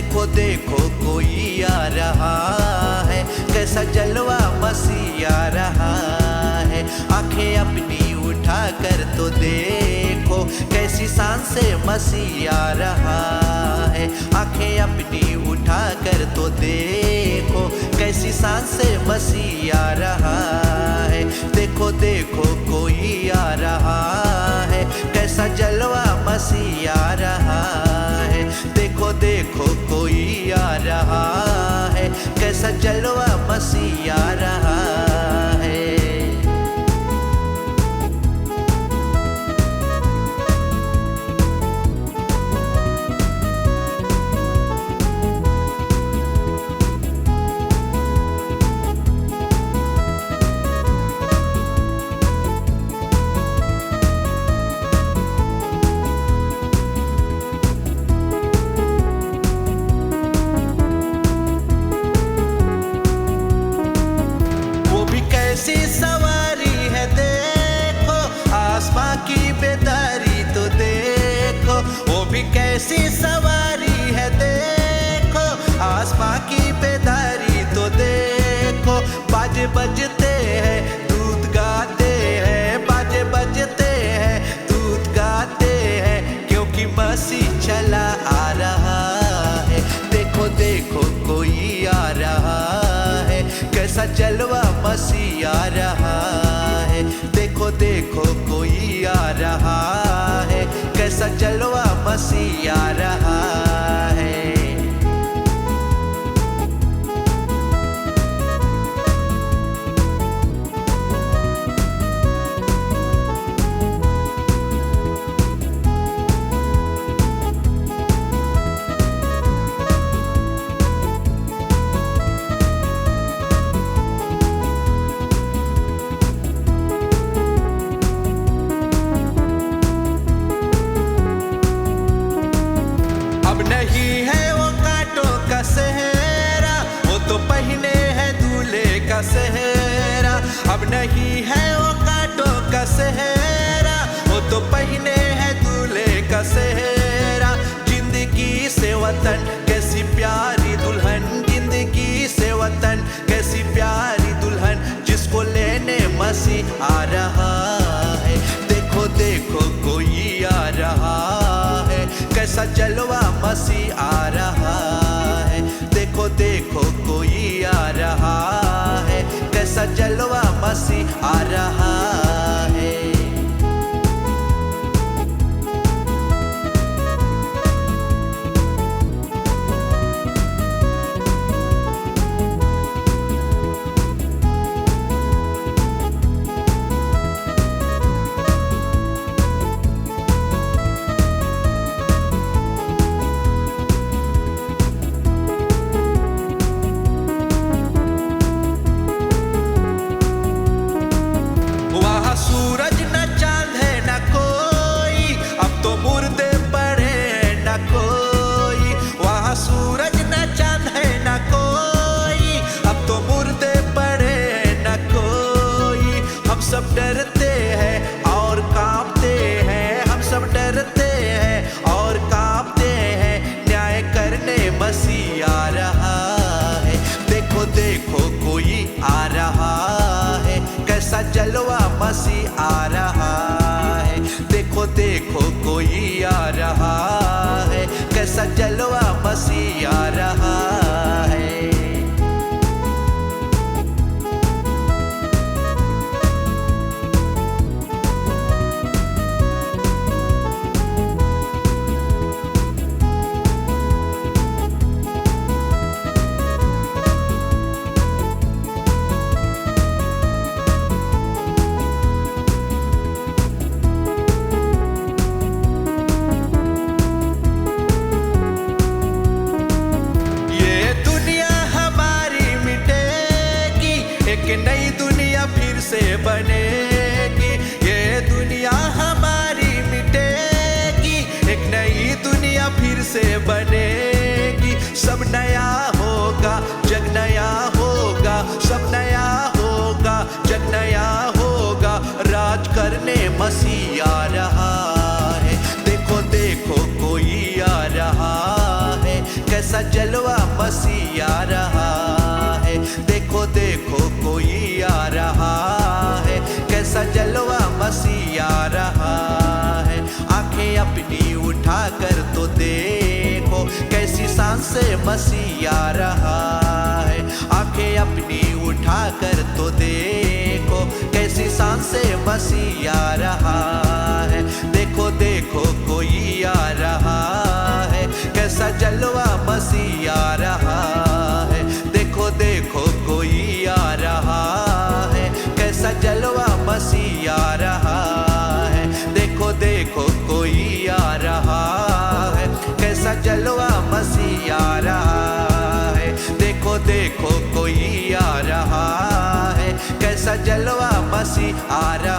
देखो देखो कोई आ रहा है, कैसा जलवा मसीह आ रहा है। आंखें अपनी उठा कर तो देखो, कैसी शान से मसीह आ रहा है। आंखें अपनी उठा कर तो देखो, कैसी शान से मसीह आ रहा है। देखो देखो कोई आ रहा है, कैसा जलवा मसीह आ रहा है। देखो देखो कोई आ रहा है, कैसा जलवा मसीह आ रहा है। कैसी सवारी है देखो, आसमां की बेदारी तो देखो। वो भी कैसी सवारी है देखो, आसमां की बेदारी तो देखो। बाजे बजते हैं दूत गाते हैं, बाजे बजते हैं दूत गाते हैं, क्योंकि मसीह चला आ रहा है। देखो देखो कोई आ रहा है, कैसा जलवा मसीह आ रहा है। देखो देखो कोई आ रहा है, कैसा जलवा मसीह आ रहा है। नहीं है वो कांटों का सेहरा, वो तो पहने है दूल्हे का सेहरा। अब नहीं है वो कांटों का सेहरा, वो तो पहने है दूल्हे का सेहरा। जिंदगी से वतन कैसी प्यारी दुल्हन, जिंदगी से वतन कैसी प्यारी दुल्हन, जिसको लेने मसीह आ रहा है। देखो देखो कोई आ रहा है, कैसा जलवा मसीह आ रहा है। देखो देखो कोई आ रहा है, कैसा जलवा मसीह आ रहा है। सूरज न चांद है न कोई, अब तो मुर्दे पड़े न कोई। वहाँ सूरज न चांद है न कोई, अब तो मुर्दे पड़े न कोई। हम सब डरते हैं और कांपते हैं, हम सब डरते हैं और कांपते हैं, न्याय करने मसीह आ रहा है। देखो देखो कोई आ रहा है, कैसा जलवा मसीह आ रहा है। देखो देखो कोई आ रहा है, कैसा जलवा मसीह आ रहा है। एक नई दुनिया फिर से बनेगी, ये दुनिया हमारी मिटेगी। एक नई दुनिया फिर से बनेगी, सब नया होगा जग नया होगा, सब नया होगा जग नया होगा। राज करने मसीह आ रहा है। देखो देखो कोई आ रहा है, कैसा कैसा जलवा मसीह आ रहा है। देखो देखो कोई आ रहा है, कैसा जलवा मसीह आ रहा है। आंखें अपनी उठा कर तो देखो, कैसी सांस से मसीह आ रहा है। आंखें अपनी उठा कर तो देखो, कैसी सांस से मसीह आ रहा है। देखो देखो कोई आ रहा है, कैसा जलवा मसीह आ रहा है। देखो देखो कोई आ रहा है, कैसा जलवा मसीह आ रहा है। देखो देखो कोई आ रहा है, कैसा जलवा मसीह आ रहा है। देखो देखो कोई आ रहा है, कैसा जलवा मसीह आ रहा